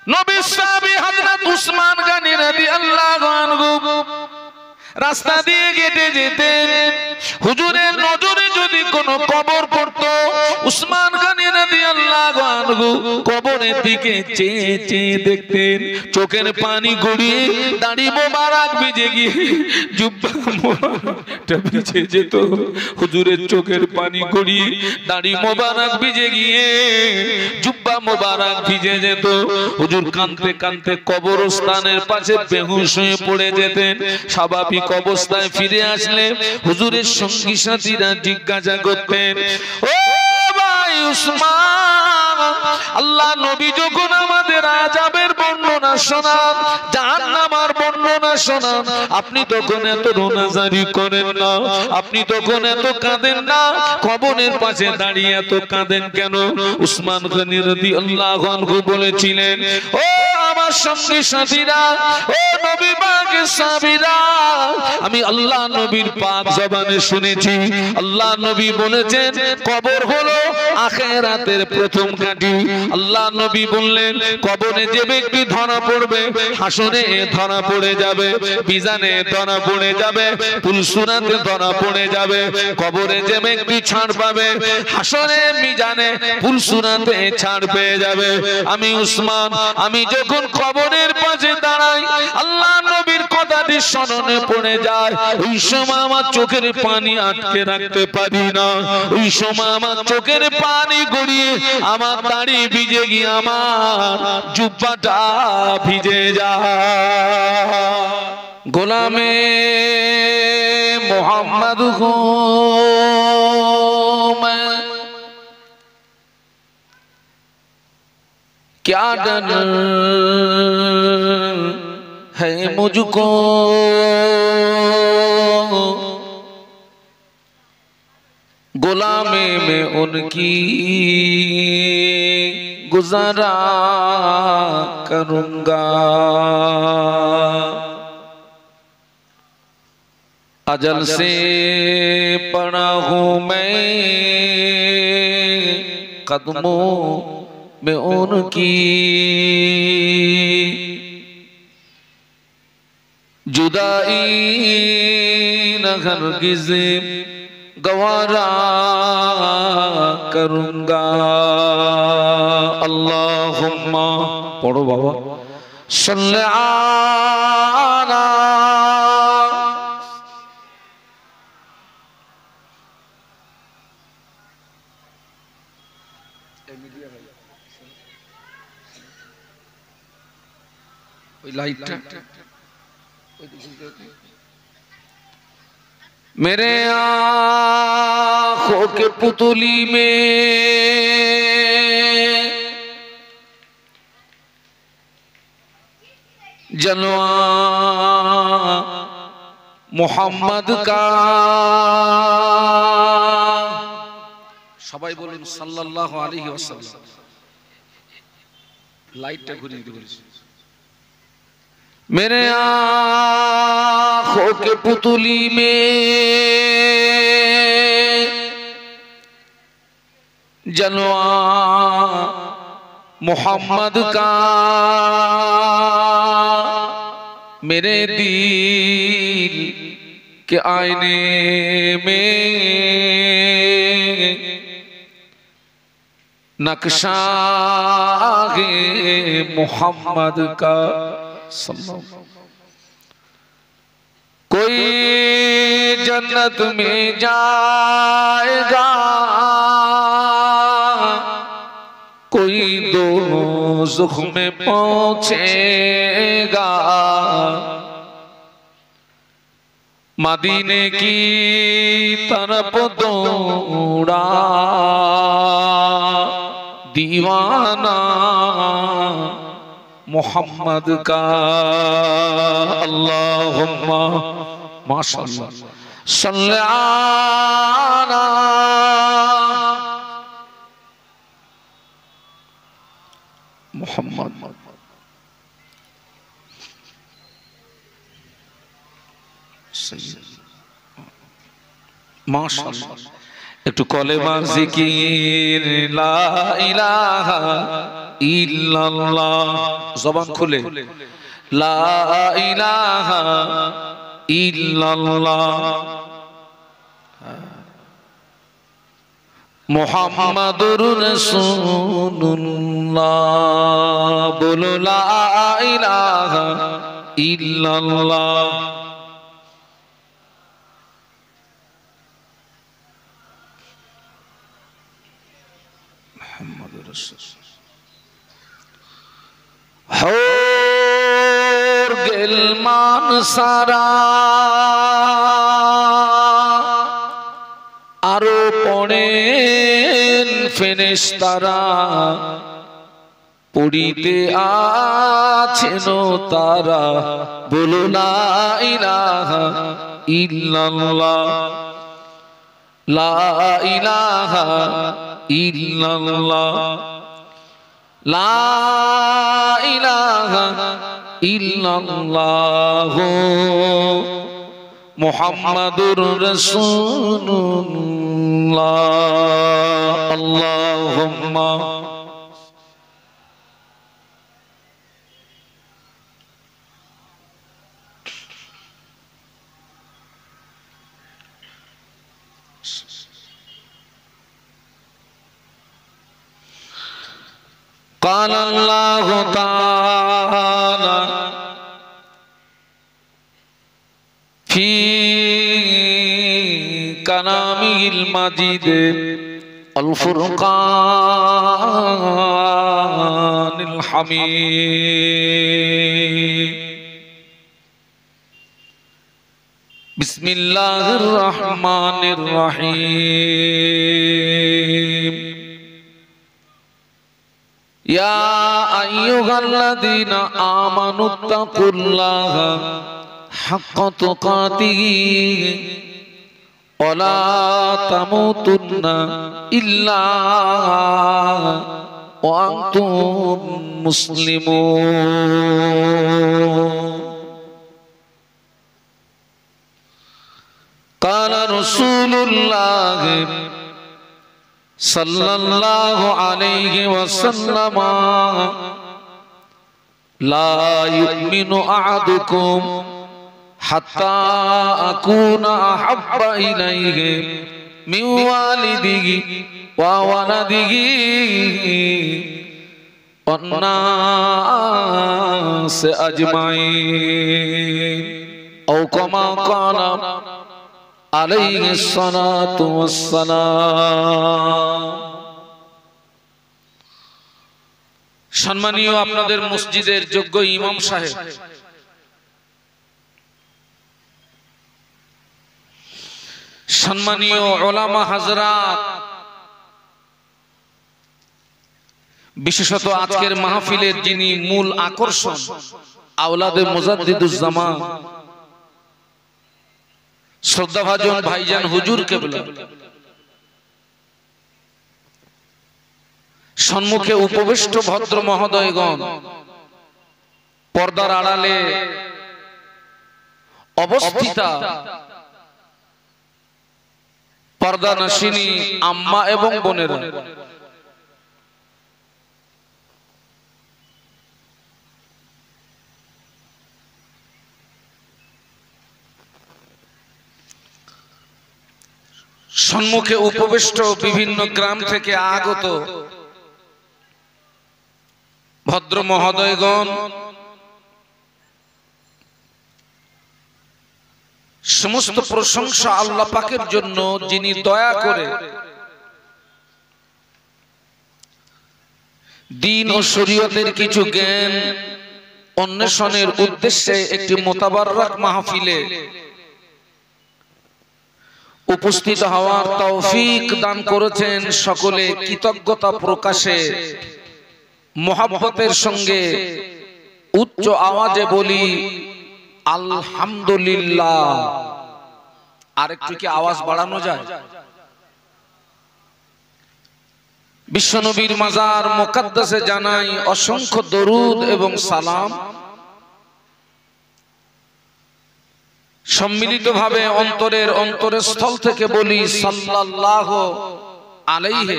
নবী সাহাবী হযরত উসমান গনি রাদিয়াল্লাহু আনহু রাস্তা দিয়ে হেঁটে যেতেন, হুজুরের নজরে যদি কোনো কবর পড়তো, উসমান গনি রাদিয়াল্লাহু আনহু কবরের দিকে চেয়ে চেয়ে দেখতেন, চোখের পানি গড়িয়ে দাড়ি মোবারক ভিজে গিয়ে জুব্বা মোবারকটা ভিজে যেত। হুজুরের চোখের পানি গড়িয়ে দাড়ি মোবারক ভিজে গিয়ে জুব্বা মোবারক ভিজে যেত। হুজুর কাঁদতে কাঁদতে কবরস্থানের পাশে বেহুশ হয়ে পড়ে যেতেন। স্বাভাবিক অবস্থায় ফিরে আসলে হুজুরের সঙ্গী সাথীরা জিজ্ঞাসা করতেন, ও ভাই উসমান, আল্লাহ নবী যখন আমাদের আযাবের বর্ণনা শোনান, জাহান্নামের বর্ণনা শোনান, আপনি তখন এত রোনাজারি করেন না, আপনি তখন এত কাঁদেন না, কবরের পাশে দাঁড়িয়ে এত কাঁদেন কেন? উসমান গনি রাদিয়াল্লাহু আনহু বলেছিলেন, ও আমার সঙ্গী সাথীরা, ও নবী পাকের সাহাবীরা, আমি আল্লাহ নবীর পাক জবানে শুনেছি, আল্লাহ নবী বলেছেন কবর হলো আখিরাতের প্রথম ঘাঁটি। আল্লাহ নবী বললেন কবরে যে ব্যক্তি ধরা পড়বে, হাসরে ধরা পড়ে যাবে, মিজানে ধরা পড়ে যাবে, পুলসুরাতে ধরা পড়ে যাবে। কবরে যে ব্যক্তি ছাড় পাবে, হাসরে মিজানে পুলসুরাতে ছাড় পেয়ে যাবে। আমি উসমান, আমি যখন কবরের পাশে দাঁড়াই, আল্লাহ নবীর কথাটি স্মরণে পড়ে যায়, ওই সময় আমার চোখের পানি আটকে রাখতে পারি না, ওই সময় আমার চোখের পানি গড়িয়ে আমার দাড়ি ভিজে গিয়ে আমার জুব্বাটা ভিজে যায়। গোলামে মোহাম্মদ क्या डर है मुझको, गुलामे में उनकी गुजारा करूंगा। अजल से पड़ा हूँ मैं कदमों में उनकी, जुदाई न हरगिज़ गवारा करूंगा। अल्लाहुम्मा पढ़ो बाबा सल्ले आला लाइट मेरे आँखों के पुतली में जलवा मोहम्मद का, सबाई बोलुन सल्लल्लाहु अलैहि वसल्लम। लाइटটা ঘুরিয়ে দিতে বলেছি। मेरे आँखों के पुतली में जलवा मोहम्मद का, मेरे दिल के आईने में नक्शा है मोहम्मद का। कोई जन्नत में जाएगा, कोई दोज़ख में पहुंचेगा, मदीने की तरफ दौड़ा दीवाना मोहम्मद का। अल्लाहुम्मा माशाअल्लाह सल्ले आला मोहम्मद। माशाअल्लाह एक तो कलेमा जिकिर ला इलाहा ইল্লাল্লাহ, জবান খুলে লা ইলাহা ইল্লাল্লাহ মুহাম্মাদুর রাসূলুল্লাহ। বলো লা ইলাহা ইল্লাল্লাহ। মুহাম্মাদুর রাসূলুল্লাহ। হোর গেল মান সারা আরো পড়েন ফেরেশতারা, পড়িতে আছেন তারা। বলো লা ইলাহা ইল্লাল্লাহ, লা ইলাহা ইল্লাল্লাহ, লা ইলাহা ইল্লাল্লাহ মুহাম্মাদুর রাসূলুল্লাহ। আল্লাহুম্মা قال الله تعالى في كلامه المجيد الفرقان الحميد بسم الله الرحمن الرحيم يا أيها الذين آمنوا اتقوا الله حق تقاته ولا تموتن إلا وأنتم مسلمون قال رسول الله صلى الله عليه وسلم لا يؤمن أحدكم حتى أكون أحب إليه من والده وولده والناس أجمعين أو كما قال عليه الصلاة والسلام। সম্মানীয় আপনাদের মসজিদের যোগ্য ইমাম সাহেব, সম্মানীয় উলামা হাজরাত, বিশেষত আজকের মাহফিলের যিনি মূল আকর্ষণ আওলাদে মুজাদ্দিদুজ জামান শ্রদ্ধাভাজন ভাইজান হুজুর কেবলা, সম্মুখে উপবিষ্ট ভদ্র মহোদয়গণ, পর্দার আড়ালে অবস্থিতা পর্দানাশিনী আম্মা এবং বোনেরা, সম্মুখে উপবিষ্ট বিভিন্ন গ্রাম থেকে আগত ভদ্র মহোদয়গণ, সমস্ত প্রশংসা আল্লাহ পাকের জন্য, যিনি দয়া করে দ্বীন ও শরীয়তের কিছু জ্ঞান অন্বেষণের উদ্দেশ্যে একটি মোতাবাররক মাহফিলে উপস্থিত হওয়ার তৌফিক দান করেছেন। সকলে কৃতজ্ঞতা প্রকাশে মোহাব্বতের সঙ্গে উচ্চ আওয়াজে বলি আলহামদুলিল্লাহ। আরেকটু কি আওয়াজ বাড়ানো যায়? বিশ্বনবীর মাজার মুকদ্দাসে জানাই অসংখ্য দরুদ এবং সালাম। সম্মিলিতভাবে অন্তরের অন্তরস্থল থেকে বলি সাল্লাল্লাহু আলাইহি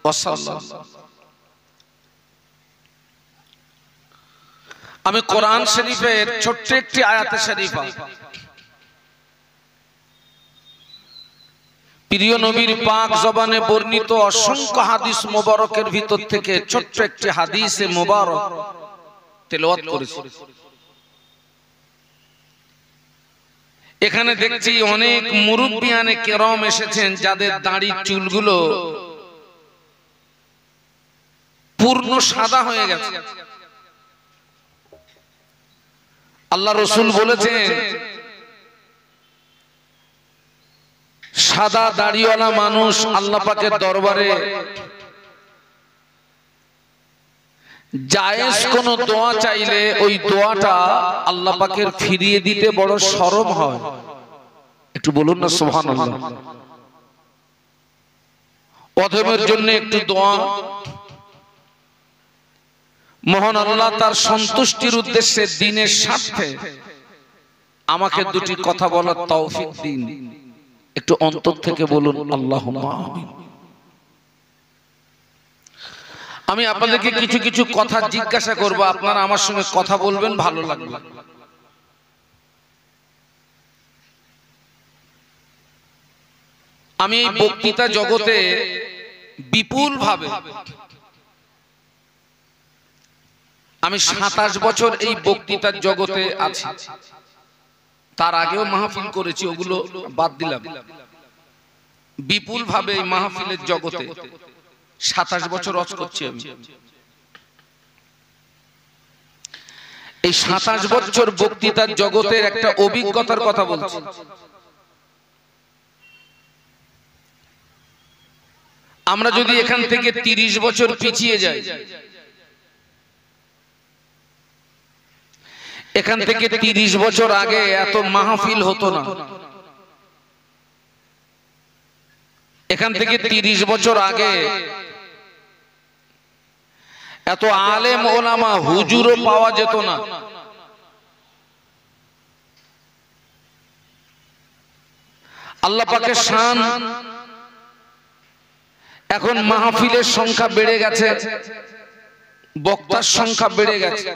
ওয়াসাল্লাম। আমি কোরআন শরীফের ছোট্ট একটি আয়াতে শরীফা প্রিয় নবীর পাক জবানে বর্ণিত অসংখ্য হাদিস মোবারকের ভিতর থেকে ছোট্ট একটি হাদিসে মোবারক তেলাওয়াত করেছি। এখানে দেখছি অনেক মুরব্বিয়ানে কেরাম এসেছেন যাদের দাড়ির চুলগুলো পূর্ণ সাদা হয়ে গেছে। আল্লাহ রাসূল বলেছেন সাদা দাড়িওয়ালা মানুষ আল্লাহ পাকের দরবারে জায়েজ কোন দোয়া চাইলে ওই দোয়াটা আল্লাহ পাকের ফিরিয়ে দিতে বড় শরম হয়। একটু বলুন না সুবহানাল্লাহ। অধমের জন্য একটু দোয়া, মহান আল্লাহ তার সন্তুষ্টির উদ্দেশ্যে দ্বীনের স্বার্থে আমাকে দুটি কথা বলার তৌফিক দিন। একটু অন্তর থেকে বলুন আল্লাহুম্মা আমিন। আমি আপনাদেরকে কিছু কিছু কথা জিজ্ঞাসা করব, আপনারা আমার সঙ্গে কথা বলবেন, ভালো লাগবে। আমি এই বক্তৃতা জগতে বিপুল ভাবে আমি 27 বছর এই বক্তৃতার জগতে আছি। তার আগেও মাহফিল করেছি, ওগুলো বাদ দিলাম। বিপুল ভাবে এই মাহফিলের জগতে 27 বছর ওয়াজ করছি আমি। এই 27 বছর বক্তৃতার জগতের একটা অভিজ্ঞতার কথা বলছি। আমরা যদি এখান থেকে 30 বছর পিছিয়ে যাই, এখান থেকে 30 বছর আগে এত মাহফিল হতো না। এখান থেকে 30 বছর আগে এত আলেম ওলামা হুজুরও পাওয়া যেত না। আল্লাহ পাকের শান, এখন মাহফিলের সংখ্যা বেড়ে গেছে, বক্তার সংখ্যা বেড়ে গেছে,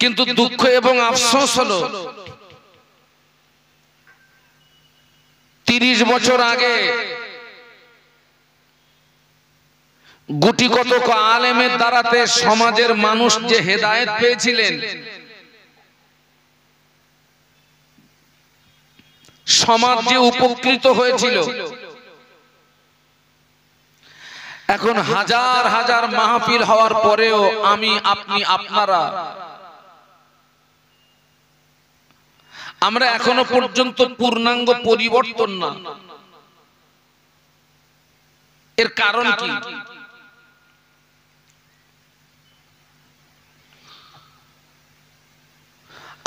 কিন্তু দুঃখ এবং আফসোস হলো 30 বছর আগে গুটি কতক আলেমের দ্বারাতে সমাজের মানুষ যে হেদায়েত পেয়েছিলেন, সমাজ যে উপকৃত হয়েছিল, এখন হাজার হাজার মাহফিল হওয়ার পরেও আমি, আপনি, আপনারা, আমরা এখনো পর্যন্ত পূর্ণাঙ্গ পরিবর্তন না। এর কারণ কি?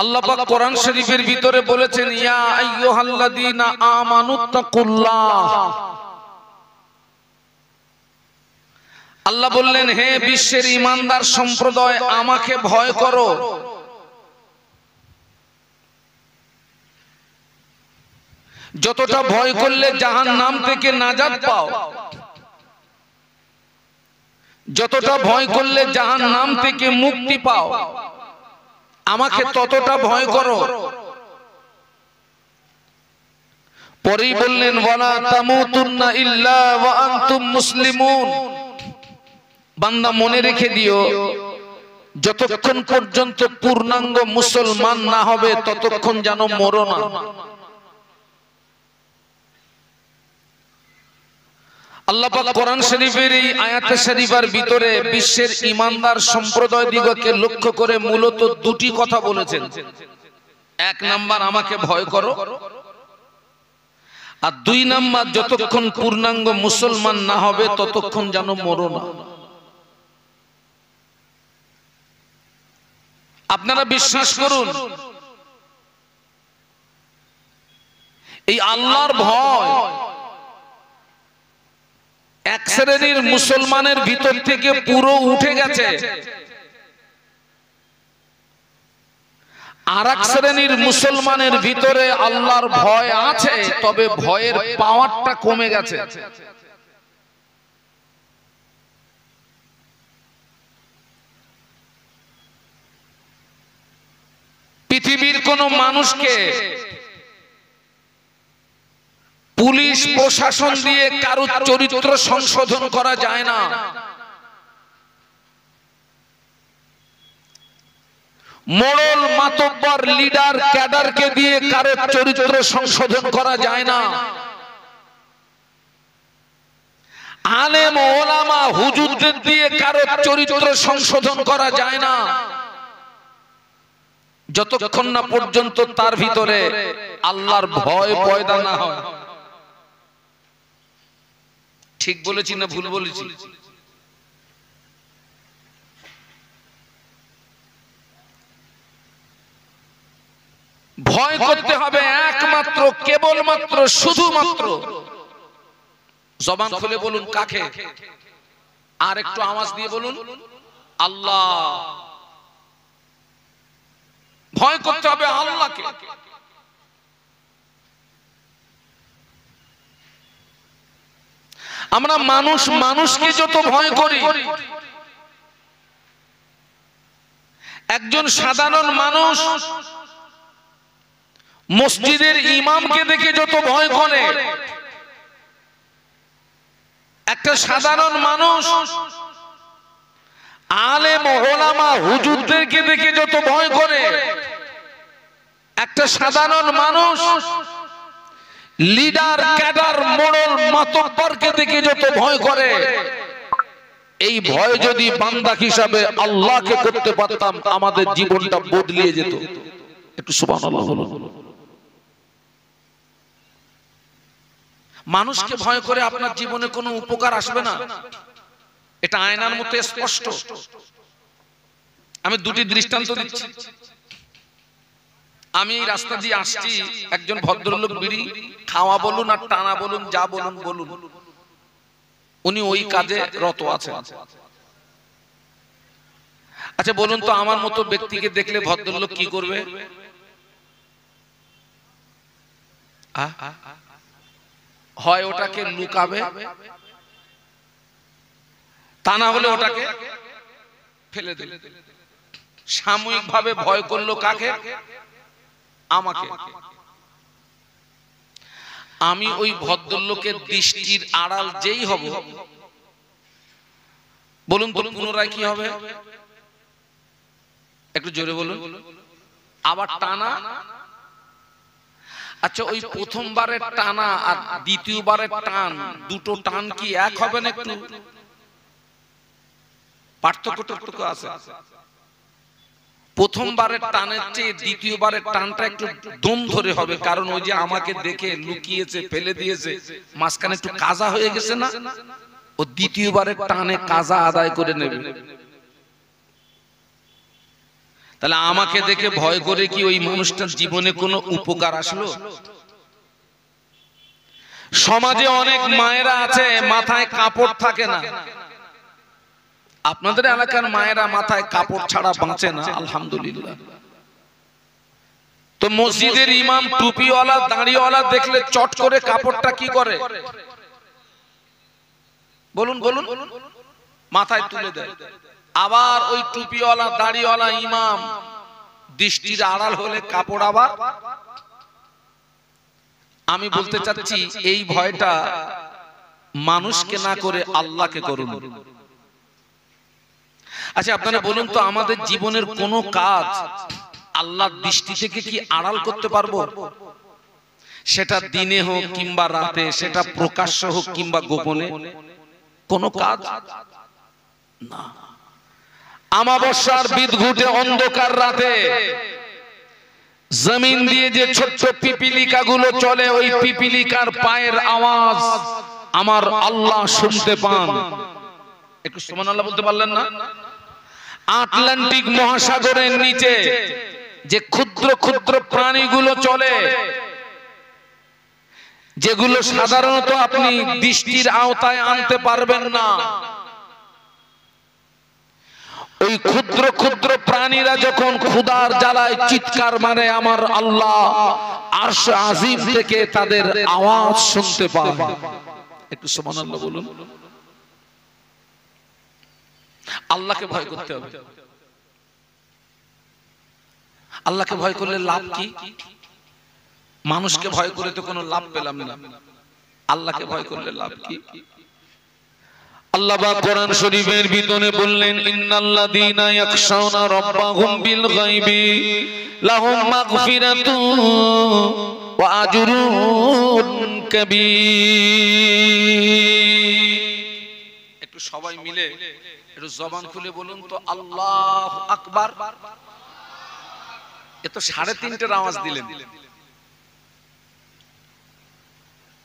আল্লাহ পাক কোরআন শরীফের ভিতরে বলেছেন, ইয়া আইয়ুহাল্লাযীনা আমানুত্তাকুল্লাহ। আল্লাহ বললেন, হে বিশ্বের ঈমানদার সম্প্রদায়, আমাকে ভয় করো। যতটা ভয় করলে জাহান্নাম থেকে নাজাত পাও, যতটা ভয় করলে জাহান্নাম থেকে মুক্তি পাও, আমাকে ততটা ভয় করো। পরেই বললেন, ওয়ালা তামুতুন্না ইল্লা ওয়া আনতুম মুসলিমুন। বান্দা মনে রেখে দিও, যতক্ষণ পর্যন্ত পূর্ণাঙ্গ মুসলমান না হবে ততক্ষণ যেন মরো না। আল্লাহ পাক কোরআন শরীফের এই আয়াতে শরীফার ভিতরে বিশ্বের ঈমানদার সম্প্রদায় দিগকে লক্ষ্য করে মূলত দুটি কথা বলেছেন। এক নাম্বার, আমাকে ভয় করো, আর 2 নাম্বার, যতক্ষণ পূর্ণাঙ্গ মুসলমান না হবে ততক্ষণ যেন মরো না। আপনারা বিশ্বাস করুন, এই আল্লাহর ভয় এক শ্রেণীর মুসলমানের ভিতর থেকে পুরো উঠে গেছে, আর এক শ্রেণীর মুসলমানের ভিতরে আল্লাহর ভয় আছে, তবে ভয়ের পাওয়ারটা কমে গেছে। পৃথিবীর কোন মানুষকে পুলিশ প্রশাসন দিয়ে কারো চরিত্র সংশোধন করা যায় না। মোড়ল মাতব্বর লিডার ক্যাডারকে দিয়ে কারো চরিত্র সংশোধন করা যায় না। আলেম ওলামা হুজুরদের দিয়ে কারো চরিত্র সংশোধন করা যায় না, যতক্ষণ না পর্যন্ত তার ভিতরে আল্লাহর ভয় পয়দা না হয়। ঠিক বলেছি না ভুল বলেছি? ভয় করতে হবে একমাত্র, কেবলমাত্র, শুধুমাত্র। জবান খুলে বলুন কাকে? আর একটু আওয়াজ দিয়ে বলুন আল্লাহ। ভয় করতে হবে আল্লাহকে। আমরা মানুষকে যত ভয় করি, একজন সাধারণ মানুষ মসজিদের ইমামকে দেখে যত ভয় করে, একটা সাধারণ মানুষ আলেম ওলামা হুজুরদেরকে দেখে যত ভয় করে, একটা সাধারণ মানুষ লিডার ক্যাডার মোড়ল মাতব্বরকে দেখে যত ভয় করে, এই ভয় যদি বান্দা হিসাবে আল্লাহকে করতে পারতাম, আমাদের জীবনটা বদলিয়ে যেত। একটু সুবহানাল্লাহ বলুন। মানুষকে ভয় করে আপনার জীবনে কোনো উপকার আসবে না, এটা আয়নার মতো স্পষ্ট। আমি দুটি দৃষ্টান্ত দিচ্ছি। আমি এই রাস্তা দিয়ে আসছি, একজন ভদ্রলোক বিড়ি খাওয়া বলুন আর টানা বলুন, যা বলুন বলুন, উনি ওই কাজে রত আছেন। আচ্ছা বলুন তো, আমার মতো ব্যক্তিকে দেখলে ভদ্রলোক কি করবে? হয় ওটাকে লুকাবে, তা না হলে ওটাকে ফেলে দেবে। সাময়িকভাবে ভয় করলো কাকে? আমাকে। আমি ওই ভদ্রলোকের দৃষ্টির আড়াল যেই হব, বলুন তো পুনরায় কি হবে? একটু জোরে বলুন। আবার টানা। আচ্ছা ওই প্রথমবারের টানা আর দ্বিতীয়বারের টান, দুটো টান কি এক হবে না? একটু পার্থক্য আছে। প্রথমবারের টানের চেয়ে দ্বিতীয়বারের টানটা একটু দম ধরে হবে, কারণ ওই যে আমাকে দেখে লুকিয়েছে, ফেলে দিয়েছে, মাঝখানে একটু কাজা হয়ে গেছে না, ও দ্বিতীয়বারের টানে কাজা আদায় করে নেবে। তাহলে আমাকে দেখে ভয় করে কি ওই মানুষটার জীবনে কোনো উপকার আসলো? সমাজে অনেক মায়েরা আছে মাথায় কাপড় থাকে না। আপনাদের এলাকার মায়েরা মাথায় কাপড় ছাড়া বাঁচে না, আলহামদুলিল্লাহ। তো মসজিদের ইমাম টুপিওয়ালা দাড়িওয়ালা দেখলে চট করে কাপড়টা কি করে? বলুন বলুন, মাথায় তুলে দেয়। আবার ওই টুপিওয়ালা দাড়িওয়ালা ইমাম দৃষ্টির আড়াল হলে কাপড় আবার। আমি বলতে চাচ্ছি এই ভয়টা মানুষকে না করে আল্লাহকে করুন। আচ্ছা আপনারা বলুন তো, আমাদের জীবনের কোন কাজ আল্লাহর দৃষ্টি থেকে কি আড়াল করতে পারবো? সেটা দিনে হোক কিংবা রাতে, সেটা প্রকাশ্য হোক কিংবা গোপনে, কোন কাজ না। আমাবস্যার বিদঘুটে অন্ধকার রাতে জমিন দিয়ে যে ছোট্ট পিপিলিকা গুলো চলে, ওই পিপিলিকার পায়ের আওয়াজ আমার আল্লাহ শুনতে পান। একটু সুবহানাল্লাহ বলতে পারলেন না? আটলান্টিক মহাসাগরের নিচে যে ক্ষুদ্র ক্ষুদ্র প্রাণীগুলো চলে, যেগুলো সাধারণত আপনি দৃষ্টির আওতায় আনতে পারবেন না, ওই ক্ষুদ্র ক্ষুদ্র প্রাণীরা যখন ক্ষুধার জ্বালায় চিৎকার মারে, আমার আল্লাহ আরশ আজিম থেকে তাদের আওয়াজ শুনতে পান। একটু সুবহানাল্লাহ বলুন। আল্লাহকে ভয় করতে হবে। আল্লাহকে ভয় করলে লাভ কি? মানুষকে ভয় করে তো কোনো লাভ পেলাম না, আল্লাহকে ভয় করলে লাভ কি? আল্লাহ পাক কোরআন শরীফের ভিতরে বললেন, ইন্নাল্লাযীনা ইয়াখশাউনা রাব্বাহুম বিল গায়বি লাহুম মাগফিরাতুন ওয়া আজরুন কাবীর। একটু সবাই মিলে একটু জবান খুলে বলুন তো আল্লাহু আকবার। এ তো 3:30টার আওয়াজ দিলেন।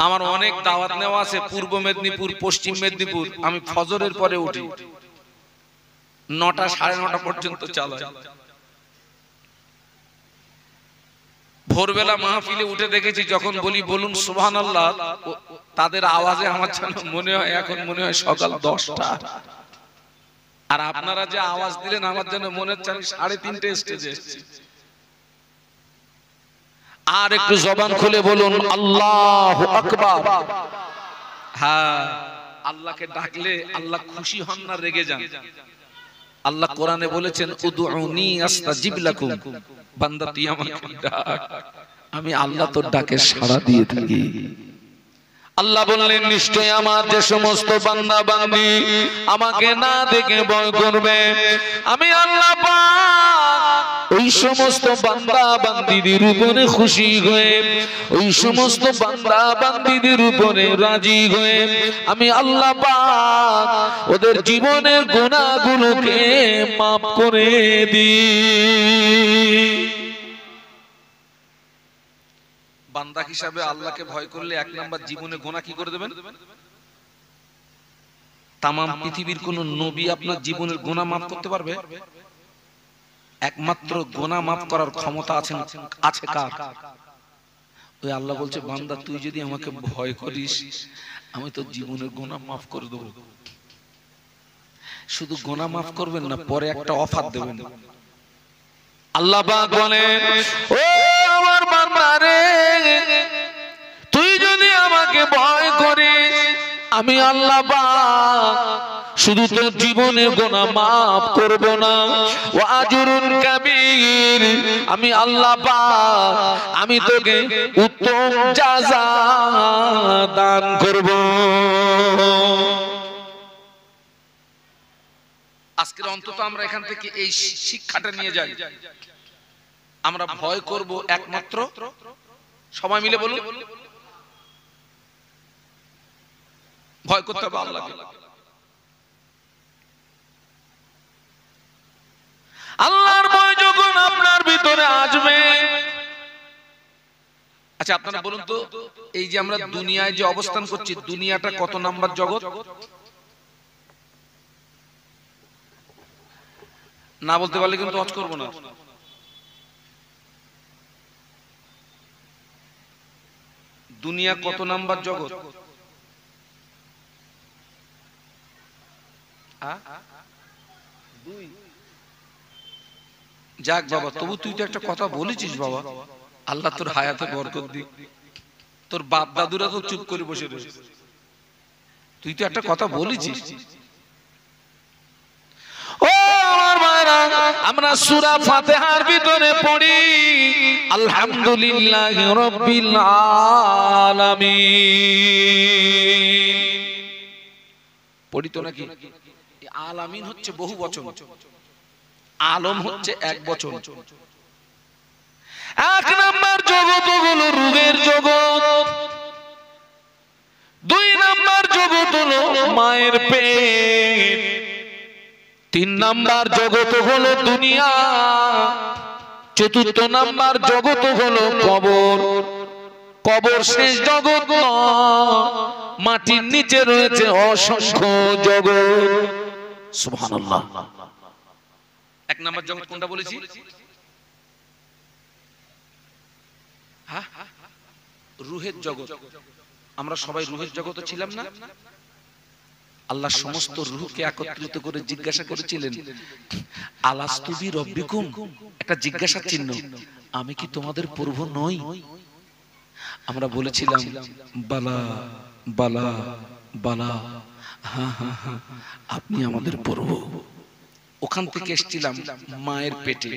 আমার অনেক দাওয়াত নেওয়া আছে পূর্ব মেদিনীপুর, পশ্চিম মেদিনীপুর। আমি ফজরের পরে উঠি, 9টা 9:30 পর্যন্ত চালাই। ভোরবেলা মাহফিলে উঠে দেখেছি, যখন বলি বলুন সুবহানাল্লাহ, তাদের আওয়াজে আমার যেন মনে হয় এখন মনে হয় সকাল 10টা। আর আপনারা যে আওয়াজ দিলেন আমার যেন মনে হচ্ছে আমি 3:30 স্টেজে এসেছি। আর একটু জবান খুলে বলুন আল্লাহু আকবার। হ্যাঁ, আল্লাহকে ডাকলে আল্লাহ খুশি হন না রেগে যান? আল্লাহ কোরআনে বলেছেন, উদউনি আস্তাজিব লাকুম। বান্দা তুই আমাকে ডাক, আমি আল্লাহ তোর ডাকে সাড়া দিয়ে থাকি। আল্লাহ বললেন, নিশ্চয় আমার যে সমস্ত বান্দা বান্দি আমাকে না দেখে ভয় করবে, আমি আল্লাহ পাক ওই সমস্ত বান্দা বান্দিদের উপরে খুশি হয়ে, ওই সমস্ত বান্দা বান্দিদের উপরে রাজি হয়ে আমি আল্লাহ পাক ওদের জীবনের গুনাহগুলোকে মাফ করে দিই। বান্দা হিসাবে আল্লাহকে ভয় করলে 1 নাম্বার জীবনে গুনাহ কি করে দেবেন? তাম পৃথিবীর কোন নবী আপনার জীবনের গুনাহ মাফ করতে পারবে? একমাত্র গুনাহ মাফ করার ক্ষমতা আছে কার? ওই আল্লাহ বলছে, বান্দা তুই যদি আমাকে ভয় করিস আমি তো জীবনের গুনাহ মাফ করে দেব। শুধু গুনাহ মাফ করবেন না, পরে একটা অফার দেবেন। আল্লাহ পাক বলেন, ও আমার বান্দা রে, তুই যদি আমাকে ভয় করিস আমি আল্লাহ পাক শুধু তোর জীবনের গুনাহ মাফ করব না, ওয়া আজরুন কাবীর, আমি আল্লাহ পাক আমি তোকে উত্তম জাযা দান করব। আজকের অন্তত আমরা এখান থেকে এই শিক্ষাটা নিয়ে যাই, আমরা ভয় করব একমাত্র, সবাই মিলে বলুন, ভয় করতে হবে আল্লাহকে। আল্লাহর ভয় যখন আপনার ভিতরে আসবে, আচ্ছা আপনারা বলুন তো, এই যে আমরা দুনিয়ায় যে অবস্থান করছি, দুনিয়াটা কত নাম্বার জগৎ? না বলতে পারলে কিন্তু ওয়াজ করব না। দুনিয়া কত নাম্বার জগৎ? যাক বাবা, তবু তুই তো একটা কথা বলেছিস বাবা, আল্লাহ তোর হায়াতে বরকত দিক। তোর বাপ দাদুরা তো চুপ করে বসে রয়েছে, তুই তো একটা কথা বলেছিস। ও আমার ভাইরা, আমরা সূরা ফাতিহার ভিতরে পড়ি আলহামদুলিল্লাহি রাব্বিল আলামিন, পড়ি তো নাকি? আলামিন হচ্ছে বহু বচন, আলম হচ্ছে এক বচন। 1 নাম্বার জগৎ হলো রূহের জগৎ, 2 নাম্বার জগৎ হলো মায়ের পেট, 3 নাম্বার জগৎ হলো দুনিয়া, 4 নাম্বার জগৎ হলো কবর। কবর শেষ জগৎ নয়, মাটির নিচে রয়েছে অসংখ্য জগৎ। সুবহানাল্লাহ। 1 নাম্বার জগৎ কোনটা বলেছি? হ্যাঁ, রূহের জগৎ। আমরা সবাই রূহের জগতে ছিলাম না? আল্লাহ সমস্ত রূহকে একত্রিত করে জিজ্ঞাসা করেছিলেন, আলাস্তু বি রব্বিকুম, একটা জিজ্ঞাসা চিহ্ন, আমি কি তোমাদের প্রভু নই? আমরা বলেছিলাম বালা বালা বালা, হ্যাঁ হ্যাঁ হ্যাঁ আপনি আমাদের প্রভু। ওখান থেকে এসেছিলাম মায়ের পেটে,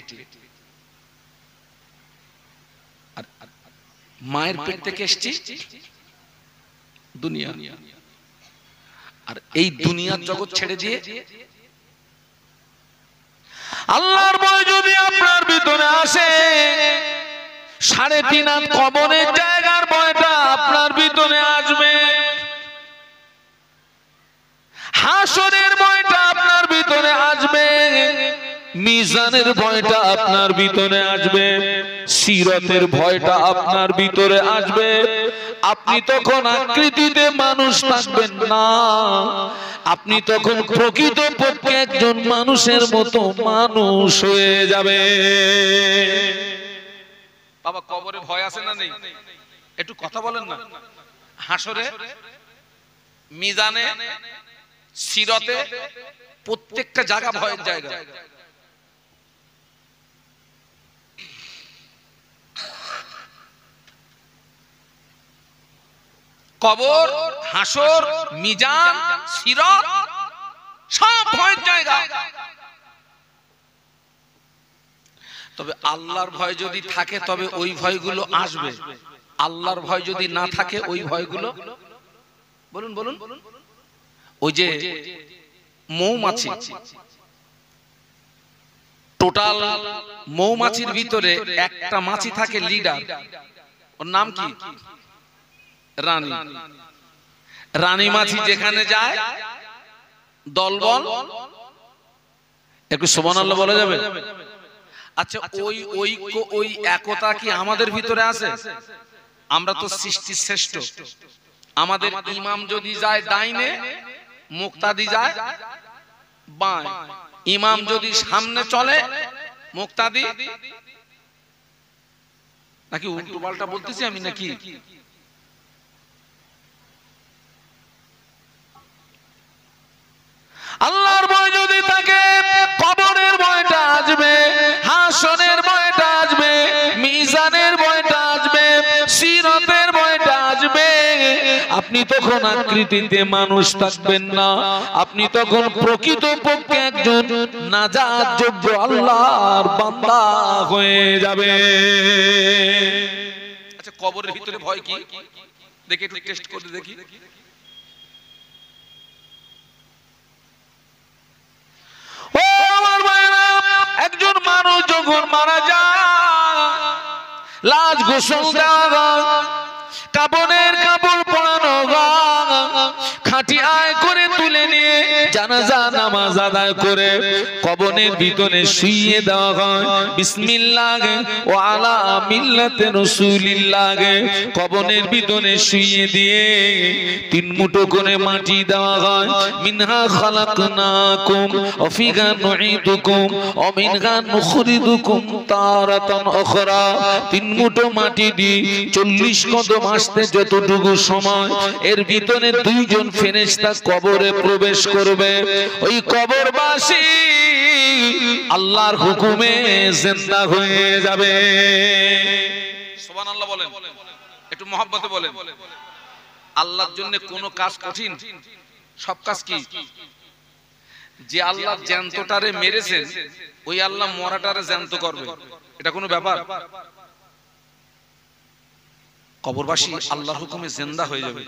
মায়ের পেট থেকে এসেছি দুনিয়া, আর এই দুনিয়ার জগৎ ছেড়ে দিয়ে আল্লাহর ভয় যদি আপনার ভিতরে আসে, 3.5 হাত কবরের জায়গার ভয়টা আপনার ভিতরে আসবে, হাসরের ভয়টা আপনার ভিতরে আসবে, মিজানের ভয়টা আপনার ভিতরে আসবে, সিরাতের ভয়টা আপনার ভিতরে আসবে। আপনি তখন আকৃতিতে মানুষ থাকবেন না, আপনি তখন প্রকৃতপক্ষে একজন মানুষের মতো মানুষ হয়ে যাবে। বাবা কবরে ভয় আছে না নেই? একটু কথা বলেন না। হাসরে, মিজানে, সিরাতে, প্রত্যেকটা জায়গা ভয়ের জায়গা। কবর, হাসর, মিজান, সিরাত সব ভয়ের জায়গা। তবে আল্লাহর ভয় যদি থাকে তবে ওই ভয়গুলো আসবে, আল্লাহর ভয় যদি না থাকে ওই ভয়গুলো, বলুন বলুন, ওই যে মৌমাছি, টোটাল মৌমাছির ভিতরে একটা মাছি থাকে লিডার, ওর নাম কি? রানী। রানী মাছি যেখানে যায় দলবল, একটু সুবহানাল্লাহ বলা যাবে? আচ্ছা, ওই ঐক্য, ওই একতা কি আমাদের ভিতরে আছে? আমরা তো সৃষ্টির শ্রেষ্ঠ। আমাদের ইমাম যদি যায় ডাইনে, মুক্তাদি যায় বাঁয়ে। ইমাম যদি সামনে চলে, মুক্তাদি নাকি উল্টো পাল্টা বলতেছি আমি নাকি? আল্লাহর ভয় যদি থাকে, কবরের ভয়টা আসবে, হাসরের ভয়টা আসবে, মিজানের ভয়টা আসবে, সিরাতের ভয়টা আসবে। আপনি তখন আকৃতিতে মানুষ থাকবেন না, আপনি তখন প্রকৃতপক্ষে একজন নাজাত যোগ্য আল্লাহর বান্দা হয়ে যাবে। আচ্ছা, কবরের ভিতরে ভয় কি দেখে একটু টেস্ট করে দেখি। একজন মানুষ যখন মারা যায়, লাশ গোসল দেওয়া, কাফনের কাপড় পরানো, খাটি আয় করে তুলে নিয়ে জানাজা নামাজ আদায় করে কবরের ভিতরে শুইয়ে দেওয়া হয়। বিসমিল্লাহ ওয়া আলা মিল্লাতে রাসূলিল্লাহ, কবরের ভিতরে শুইয়ে দিয়ে 3 মুঠো করে মাটি দেওয়া হয়। মিনহা খালাকনাকুম ওয়া ফিহা নুঈদুকুম ওয়া মিনহা নুখরিজুকুম তারাতান উখরা। 3 মুঠো মাটি দিয়ে 40 কদম আসতে যতটুকু সময়, এর ভিতরে 2 জন ফেরেশতা কবরে প্রবেশ করবে। ওই কবরবাসী আল্লাহর হুকুমে জিন্দা হয়ে যাবে। সুবহানাল্লাহ বলেন, একটু মহব্বতে বলেন। আল্লাহর জন্য কোন কাজ কঠিন? সব কাজ কি? যে আল্লাহ জ্যান্তটারে মেরেছেন, ওই আল্লাহ মরাটারে জ্যান্ত করবে, এটা কোনো ব্যাপার? কবরবাসী আল্লাহর হুকুমে জিন্দা হয়ে যাবে।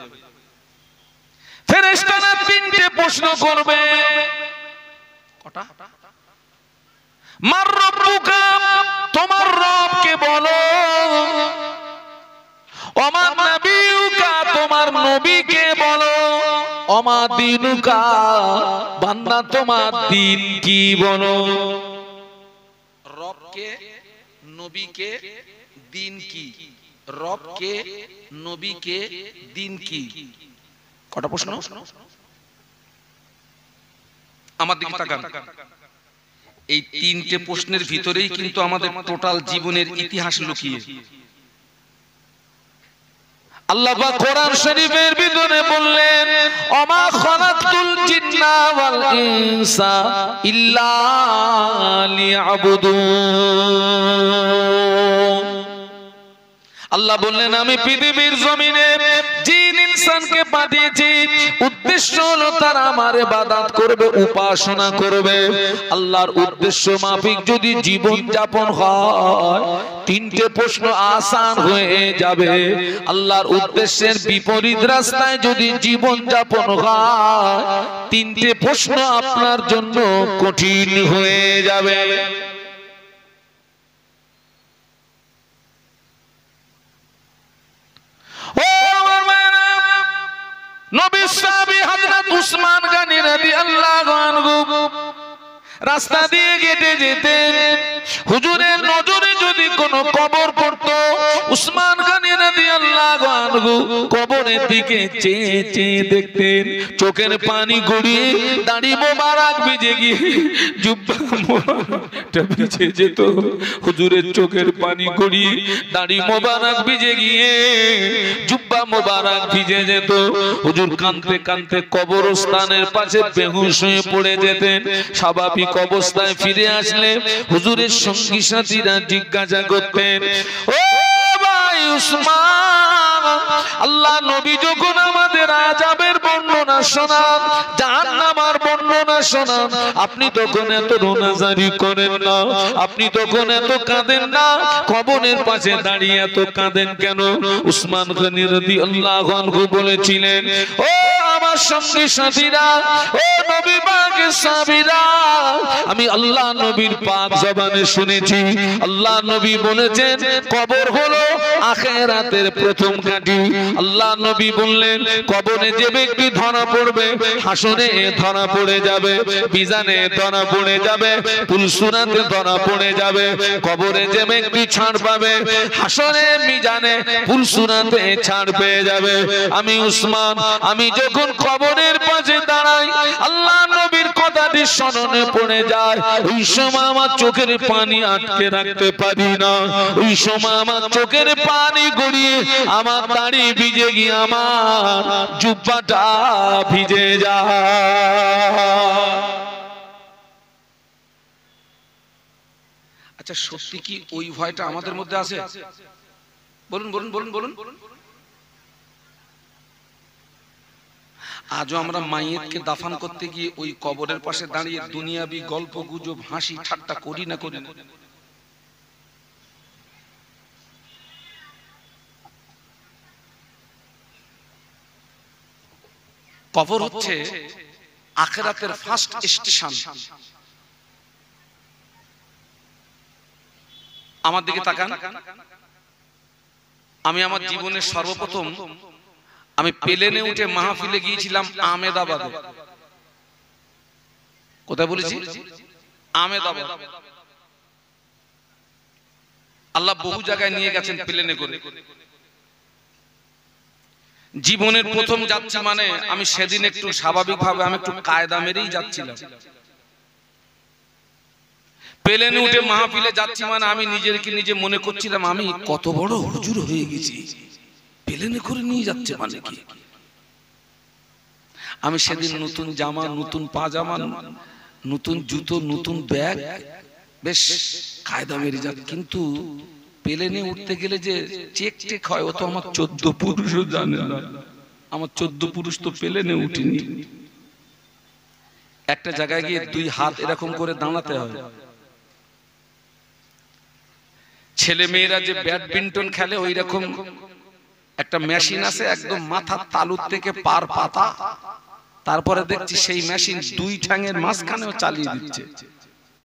ফেরেশতারা 3টে প্রশ্ন করবে। কটা? মার রব্বুকা, তোমার রবকে বলো। ওমা নবিয়ুকা, তোমার নবীকে বলো। ওমা দীনুকা, বান্দা তোমার দিন কি বলো। রবকে, নবীকে, দিন কি? রবকে, নবীকে, দিন কি? কটা প্রশ্ন? আমার দিকে তাকান। এই 3টে প্রশ্নের ভিতরেই কিন্তু আমাদের টোটাল জীবনের ইতিহাস লুকিয়ে। আল্লাহ পাক কোরআন শরীফের ভিতরে বললেন, ওমা খালাকতুল জিন্না ওয়াল ইনসা ইল্লা লিয়াবুদুন। আল্লাহ বললেন, আমি পৃথিবীর জমিনে জিন ইনসানকে রসুলকে পাঠিয়েছি, উদ্দেশ্য হলো তারা আমার ইবাদত করবে, উপাসনা করবে। আল্লাহর উদ্দেশ্য মাফিক যদি জীবন যাপন হয়, তিনটে প্রশ্ন আসান হয়ে যাবে। আল্লাহর উদ্দেশ্যের বিপরীত রাস্তায় যদি জীবন যাপন হয়, তিনটে প্রশ্ন আপনার জন্য কঠিন হয়ে যাবে। নবী সাহাবী হযরত উসমান গনি রাদিয়াল্লাহু আনহু রাস্তা দিয়ে হেঁটে যেতেন, হুজুরের নজরে যদি কোনো কবর পড়তো, উসমান গনি রাদিয়াল্লাহু আনহু কবরের দিকে চেয়ে চেয়ে দেখতেন, চোখের পানি গড়িয়ে দাড়ি মোবারক ভিজে গিয়ে জুব্বা মোবারকটা ভিজে যেত। হুজুরের চোখের পানি গড়িয়ে দাড়ি মোবারক ভিজে গিয়ে জুব্বা মোবারক ভিজে যেত। হুজুর কাঁদতে কাঁদতে কবরস্থানের পাশে বেহুশ হয়ে পড়ে যেতেন। স্বাভাবিক অবস্থায় ফিরে আসলে হুজুরের সঙ্গী সাথীরা জিজ্ঞাসা করতেন, ও ভাই উসমান, আল্লাহ নবী যখন আমাদের আযাবের বর্ণনা শোনান, জাহান্নামের বর্ণনা শোনান, আপনি তখন এত রোনাজারি করেন না, আপনি তখন এত কাঁদেন না, কবরের পাশে দাঁড়িয়ে এত কাঁদেন কেন? উসমান গনি রাদিয়াল্লাহু আনহু বলেছিলেন, ও আমার সঙ্গী সাথীরা, ও নবী পাকের সাহাবীরা, আমি আল্লাহ নবীর পাক জবানে শুনেছি, আল্লাহ নবী বলেছেন কবর হলো আখিরাতের প্রথম ঘাঁটি। আল্লাহ নবী বললেন, কবরে যে ব্যক্তি ধরা পড়বে, হাসরে ধরা পড়ে যাবে, মিজানে ধরা পড়ে যাবে, পুলসুরাতে ধরা পড়ে যাবে। কবরে যে ব্যক্তি ছাড় পাবে, হাসরে মিজানে পুলসুরাতে ছাড় পেয়ে যাবে। আমি উসমান, আমি যখন কবরের পাশে দাঁড়াই, আল্লাহ নবীর কথাটি স্মরণে পড়ে যায়, ওই সময় আমার চোখের পানি আটকে রাখতে পারি না, ওই সময় আমার চোখের পানি গড়িয়ে আমার দাড়ি ভিজে গিয়ে আমার জুব্বাটা ভিজে যায়। আচ্ছা, সত্যি কি ওই ভয়টা আমাদের মধ্যে আছে? বলুন বলুন বলুন বলুন। আজও আমরা মাইয়েতকে দাফন করতে গিয়ে ওই কবরের পাশে দাঁড়িয়ে দুনিয়াবি গল্প গুজব হাসি ঠাট্টা করি না করি না? কবর হচ্ছে আখিরাতের ফার্স্ট স্টেশন। আমার দিকে তাকান। আমি আমার জীবনের সর্বপ্রথম আমি প্লেনে উঠে মাহফিলে গিয়েছিলাম আহমেদাবাদে। কোথায় বলেছি? আহমেদাবাদ। আল্লাহ বহু জায়গায় নিয়ে গেছেন প্লেনে করে। জীবনের প্রথম যাচ্ছি মানে আমি সেদিন একটু স্বাভাবিকভাবে আমি একটু কায়দা মেরেই যাচ্ছিলাম। প্লেনে উঠে মাহফিলে যাচ্ছি মানে আমি নিজেকে নিজে মনে করছিলাম আমি কত বড় হুজুর হয়ে গেছি, প্লেনে করে নিয়ে যাচ্ছে মানে কি। আমি সেদিন নতুন জামা, নতুন পাজামা, নতুন জুতো, নতুন ব্যাগ, বেশ কায়দা মেরে যাক। কিন্তু প্লেনে উঠতে গেলে যে চেক টেক হয়, ও তো আমার 14 পুরুষও জানে না। আমার 14 পুরুষ তো প্লেনে উঠিনি। একটা জায়গায় গিয়ে 2 হাত এরকম করে দাঁড়াতে হয়। ছেলে মেয়েরা যে ব্যাডমিন্টন খেলে ওই রকম একটা মেশিন আছে, একদম মাথার তালুর থেকে পার পাতা। তারপরে দেখছি সেই মেশিন 2 ঠ্যাঙের মাঝখানেও চালিয়ে দিচ্ছে।